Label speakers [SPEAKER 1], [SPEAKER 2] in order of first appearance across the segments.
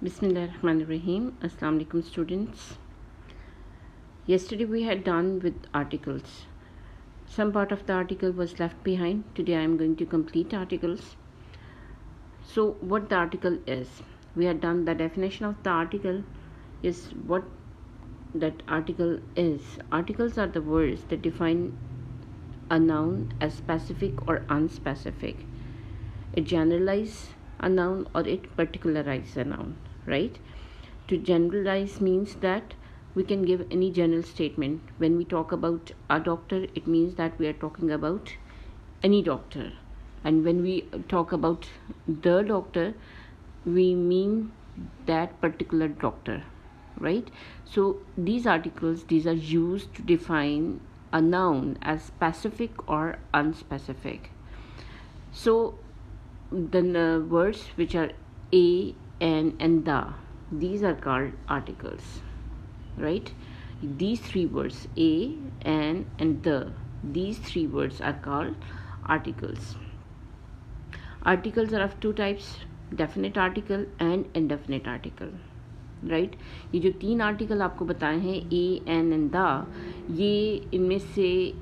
[SPEAKER 1] Bismillahirrahmanirrahim. Assalamu alaikum students. Yesterday we had done with articles. Some part of the article was left behind. Today I am going to complete articles. So what the article is. We had done the definition of the article is what that article is. Articles are the words that define a noun as specific or unspecific. It generalizes a noun or it particularizes a noun, right? To generalize means that we can give any general statement. When we talk about a doctor, it means that we are talking about any doctor. And when we talk about the doctor, we mean that particular doctor, right? So these articles, these are used to define a noun as specific or unspecific. So the words which are a, an, and the, these are called articles, right? These three words, a, an, and the, these three words are called articles. Articles are of two types, definite article and indefinite article, right ये जो तीन article आपको बताए हैं ए, N and the, ये इनमें से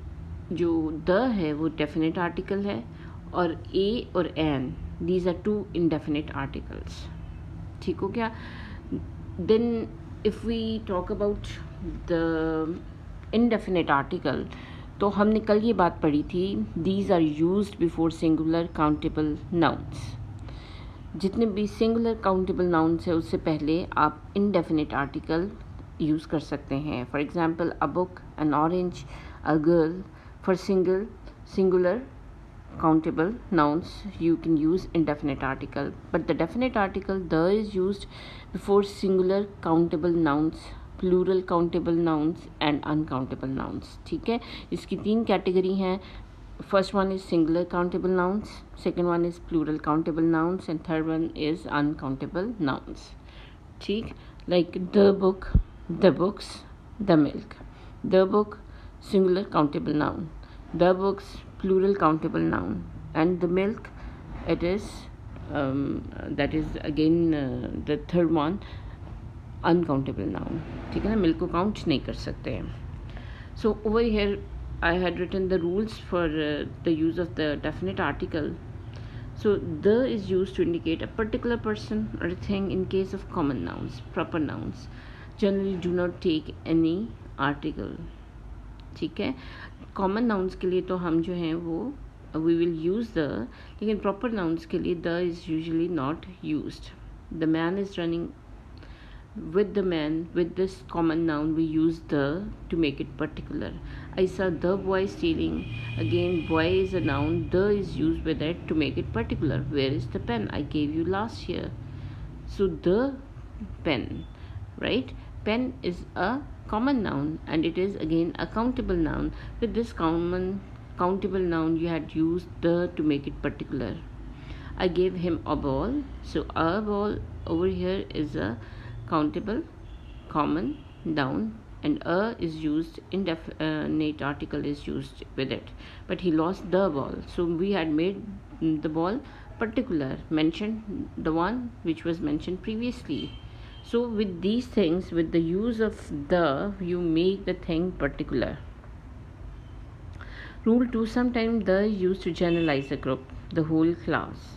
[SPEAKER 1] जो द है वो डेफिनेट आर्टिकल है और ए और an these are two indefinite articles. ठीक हो गया. Then if we talk about the indefinite article, तो हमने कल ये बात पढ़ी थी, these are used before singular countable nouns. जितने भी सिंगुलर काउंटेबल नाउन्स है उससे पहले आप इनडेफिनेट आर्टिकल यूज़ कर सकते हैं. For example a book, N orange, a girl. For singular countable nouns you can use indefinite article, but the definite article the is used before singular countable nouns, plural countable nouns and uncountable nouns. ठीक है, इसकी तीन category हैं. First one is singular countable nouns, second one is plural countable nouns, and third one is uncountable nouns. ठीक, like the book, the books, the milk. The book, singular countable noun. The books, plural countable noun. And the milk, it is that is again the third one, uncountable noun. ठीक है ना, milk को count नहीं कर सकते हैं. So over here I had written the rules for the use of the definite article. So the is used to indicate a particular person or a thing in case of common nouns. Proper nouns generally do not take any article. ठीक है, common nouns के लिए तो हम जो हैं वो we will use the, लेकिन प्रॉपर नाउन्स के लिए the is usually not used. The man is running, with the man, with this common noun we use the to make it particular. I saw the boy stealing. Again, boy is a noun, the is used with it to make it particular. Where is the pen I gave you last year? So the pen, right? Pen is a common noun and it is again a countable noun. With this common countable noun you had used the to make it particular. I gave him a ball. So a ball over here is a countable common noun and a is used, indefinite article is used with it, but he lost the ball, so we had made the ball particular, mentioned the one which was mentioned previously. So with these things, with the use of the, you make the thing particular. Rule 2, sometimes the is used to generalize a group, the whole class,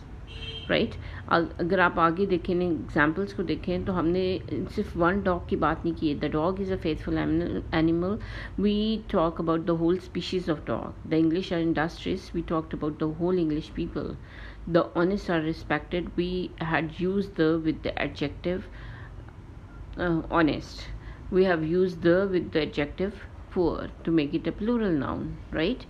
[SPEAKER 1] right. अगर आप आगे देखें, examples को देखें, तो हमने सिर्फ one dog की बात नहीं की है. The dog is a faithful animal. We talk about the whole species of dog. The English are industries. We talked about the whole English people. The honest are respected. We had use the with the adjective honest. We have used the with the adjective poor to make it a plural noun, right?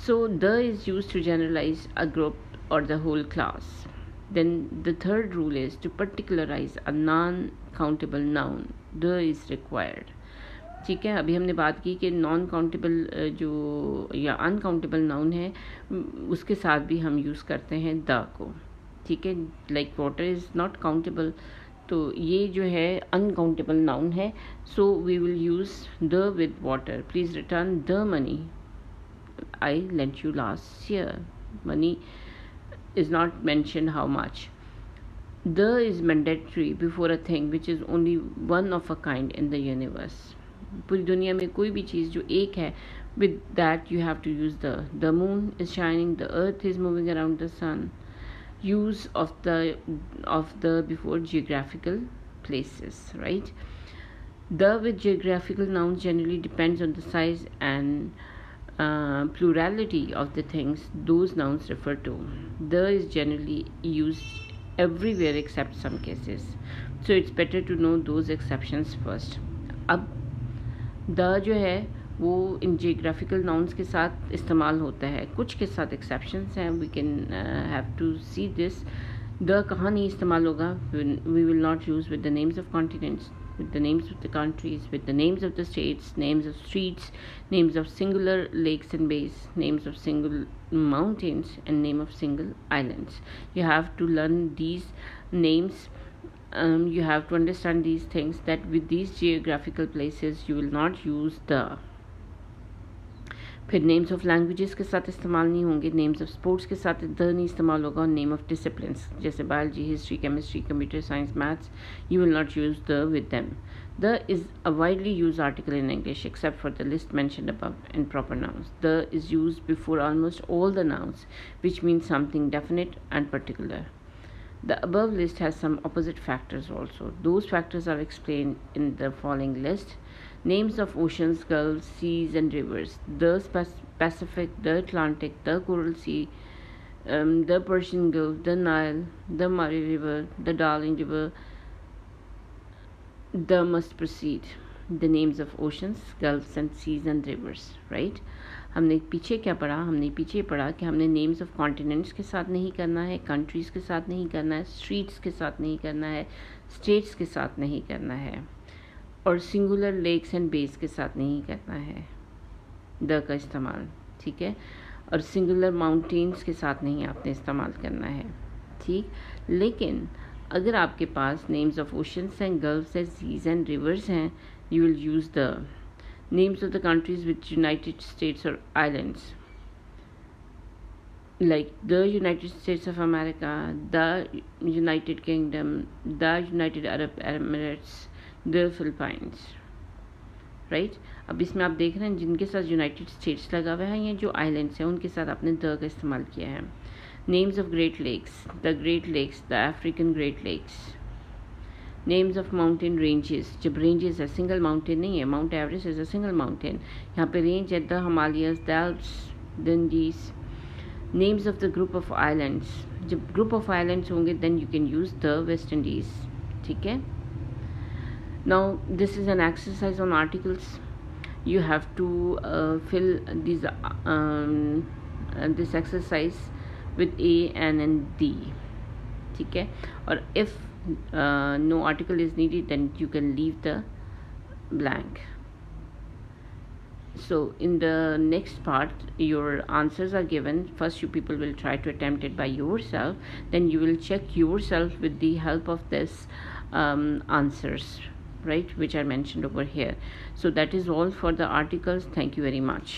[SPEAKER 1] So the is used to generalize a group or the whole class. Then the third rule is to particularize a non-countable noun. The is required. ठीक है, अभी हमने बात की कि non countable जो या uncountable noun है उसके साथ भी हम यूज़ करते हैं द को. ठीक है, like water is not countable, तो ये जो है अनकाउंटेबल नाउन है. So we will use the with water. Please return the money I lent you last year. Money is not mentioned how much. The is mandatory before a thing which is only one of a kind in the universe. पूरी दुनिया में कोई भी चीज़ जो एक है, with that you have to use the. The moon is shining, the earth is moving around the sun. Use of the before geographical places, right? The with geographical nouns generally depends on the size and plurality of the things those nouns refer to. The is generally used everywhere except some cases, so it's better to know those exceptions first. अब the जो है वो इन geographical nouns के साथ इस्तेमाल होता है, कुछ के साथ एक्सेप्शंस हैं. We can have to see this. The कहाँ नहीं इस्तेमाल होगा? We will not use with the names of continents, with the names of the countries, with the names of the states, names of streets, names of singular lakes and bays, names of single mountains, and name of single islands. You have to learn these names. You have to understand these things, that with these geographical places you will not use the. फिर names of languages के साथ इस्तेमाल नहीं होंगे, names of sports के साथ the नहीं इस्तेमाल होगा, और नेम ऑफ डिसिप्लिन्स जैसे biology, history, chemistry, computer science, maths, you will not use the with them. The is a widely used article in English except for the list mentioned above in proper nouns. The is used before almost all the nouns, which means something definite and particular. The above list has some opposite factors also. Those factors are explained in the following list. Names of oceans, gulfs, seas and rivers. The Pacific, the Atlantic, the Coral Sea, the Persian Gulf, the Nile, the Murray River, the Darling River. The must proceed. The names of oceans, gulfs and seas and rivers, right? हमने पीछे क्या पढ़ा? हमने पीछे पढ़ा कि हमने names of continents के साथ नहीं करना है, कंट्रीज़ के साथ नहीं करना है, स्ट्रीट्स के साथ नहीं करना है, स्टेट्स के साथ नहीं करना है, और सिंगुलर लेक्स एंड बेस के साथ नहीं करना है द का इस्तेमाल, ठीक है? और सिंगुलर माउंटेन्स के साथ नहीं आपने इस्तेमाल करना है, ठीक? लेकिन अगर आपके पास names of oceans and gulfs and seas and rivers हैं, you will use the. Names of the countries with United States और islands, like the United States of America, the United Kingdom, the United Arab Emirates, the Philippines, right? अब इसमें आप देख रहे हैं जिनके साथ यूनाइटेड स्टेट्स लगा हुआ है या जो आइलैंड्स हैं उनके साथ आपने द का इस्तेमाल किया है. Names of great lakes, the African great lakes. Names of mountain ranges, जब रेंजेस है, सिंगल माउंटेन नहीं है. Mount Everest is a single mountain, यहाँ पे रेंज है the Himalayas, the Alps, the Indies. Names of the group of islands, जब group of islands होंगे then you can use the West Indies, ठीक है? Now this is an exercise on articles. You have to fill these this exercise with A, N and D, ठीक है? और if no article is needed then you can leave the blank. So in the next part your answers are given. First you people will try to attempt it by yourself, then you will check yourself with the help of this answers, right, which are mentioned over here. So that is all for the articles. Thank you very much.